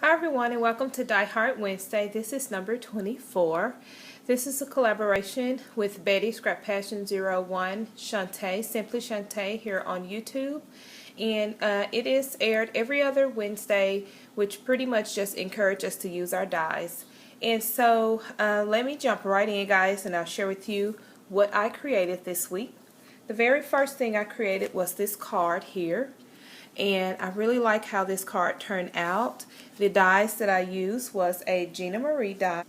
Hi everyone, and welcome to Die Hard Wednesday. This is number 24. This is a collaboration with Betty Scrap Passion 01 Shantae, Simply Shantae, here on YouTube. And it is aired every other Wednesday, which pretty much just encourages us to use our dies. And so let me jump right in, guys, and I'll share with you what I created this week. The very first thing I created was this card here. And I really like how this card turned out. The dies that I used was a Gina Marie die.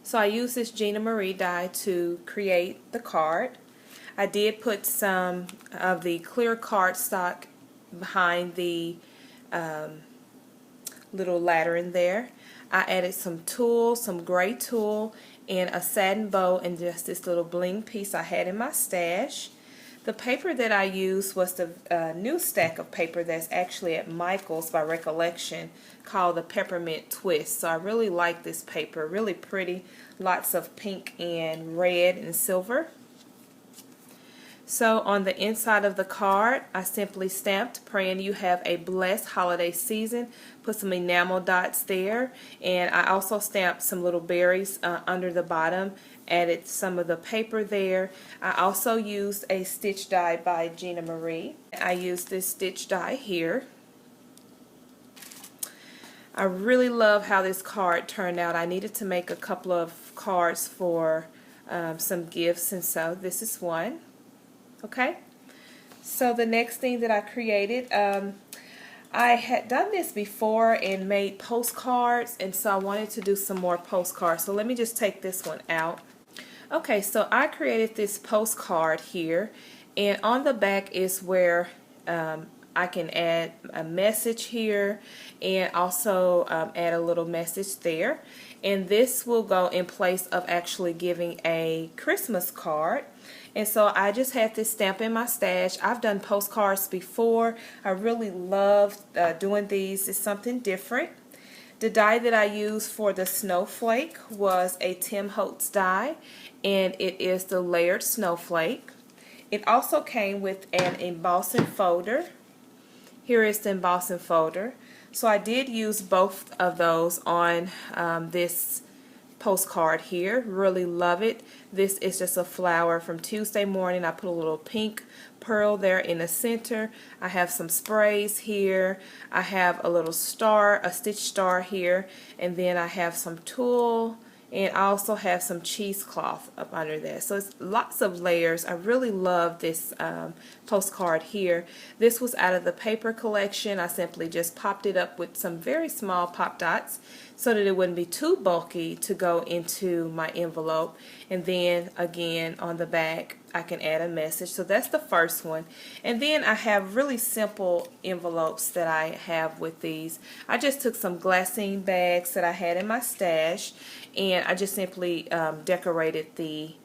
So I used this Gina Marie die to create the card. I did put some of the clear cardstock behind the little ladder in there. I added some tulle, some gray tulle, and a satin bow, and just this little bling piece I had in my stash. The paper that I used was the new stack of paper that's actually at Michael's by Recollection, called the Peppermint Twist. So I really like this paper, really pretty, lots of pink and red and silver. So on the inside of the card, I simply stamped, praying you have a blessed holiday season. Put some enamel dots there, and I also stamped some little berries under the bottom. Added some of the paper there. I also used a stitch die by Gina Marie. I used this stitch die here. I really love how this card turned out. I needed to make a couple of cards for some gifts, and so this is one. Okay, so the next thing that I created, I had done this before and made postcards, and so I wanted to do some more postcards. So let me just take this one out. Okay, so I created this postcard here, and on the back is where I can add a message here and also add a little message there. And this will go in place of actually giving a Christmas card. And so I just had this stamp in my stash. I've done postcards before. I really love doing these. It's something different. The die that I used for the snowflake was a Tim Holtz die, and it is the layered snowflake. It also came with an embossing folder. Here is the embossing folder. So I did use both of those on this postcard here. Really love it. This is just a flower from Tuesday morning. I put a little pink pearl there in the center. I have some sprays here. I have a little star, a stitch star here, and then I have some tulle, and I also have some cheesecloth up under there. So it's lots of layers. I really love this postcard here. This was out of the paper collection. I simply just popped it up with some very small pop dots so that it wouldn't be too bulky to go into my envelope. And then again on the back I can add a message. So that's the first one. And then I have really simple envelopes that I have with these. I just took some glassine bags that I had in my stash, and I just simply decorated the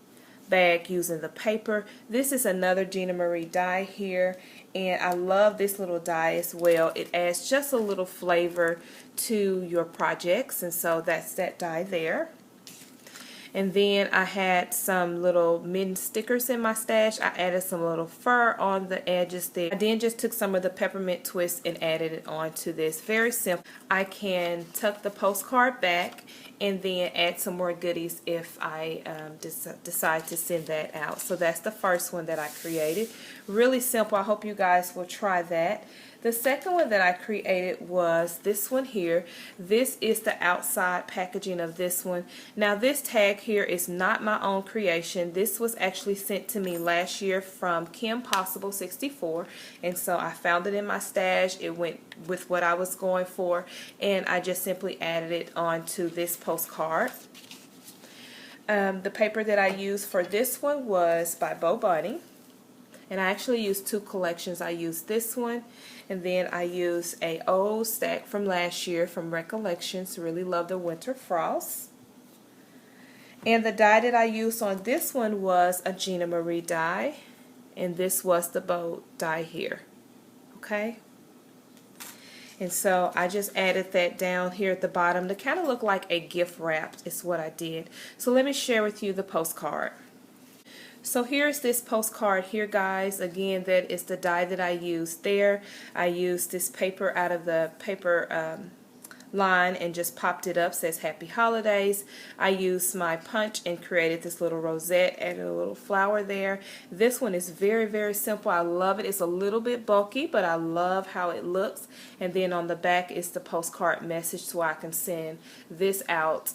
bag using the paper. This is another Gina Marie die here, and I love this little die as well. It adds just a little flavor to your projects, and so that's that die there. And then I had some little mitten stickers in my stash. I added some little fur on the edges there. I then just took some of the peppermint twist and added it onto this. Very simple. I can tuck the postcard back and then add some more goodies if I decide to send that out. So that's the first one that I created. Really simple. I hope you guys will try that. The second one that I created was this one here. This is the outside packaging of this one. Now this tag here is not my own creation. This was actually sent to me last year from Kim Possible 64, and so I found it in my stash. It went with what I was going for, and I just simply added it onto this postcard. The paper that I used for this one was by Bo Bunny. And I actually used two collections. I used this one, and then I used a old stack from last year from Recollections. Really love the Winter Frost. And the die that I used on this one was a Gina Marie die, and this was the bow die here. Okay? And so I just added that down here at the bottom to kind of look like a gift wrap is what I did. So let me share with you the postcard. So here's this postcard here, guys. Again, that is the die that I used there. I used this paper out of the paper line and just popped it up, says Happy Holidays. I used my punch and created this little rosette, added a little flower there. This one is very, very simple. I love it. It's a little bit bulky, but I love how it looks. And then on the back is the postcard message, so I can send this out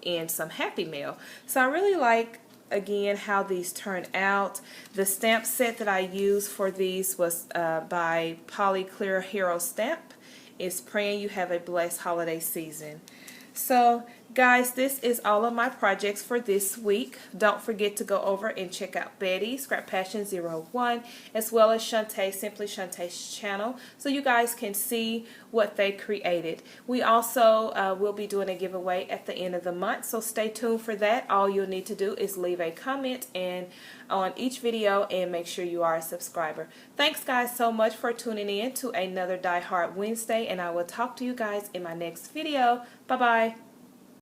in some happy mail. So I really like, again, how these turn out. The stamp set that I used for these was by Polyclear Hero Stamp. It's Praying You Have a Blessed Holiday Season. So guys, this is all of my projects for this week. Don't forget to go over and check out Betty, Scrap Passion 01, as well as Shantae, Simply Shantae's channel, so you guys can see what they created. We also will be doing a giveaway at the end of the month, so stay tuned for that. All you'll need to do is leave a comment and on each video and make sure you are a subscriber. Thanks guys so much for tuning in to another Die Hard Wednesday, and I will talk to you guys in my next video. Bye bye.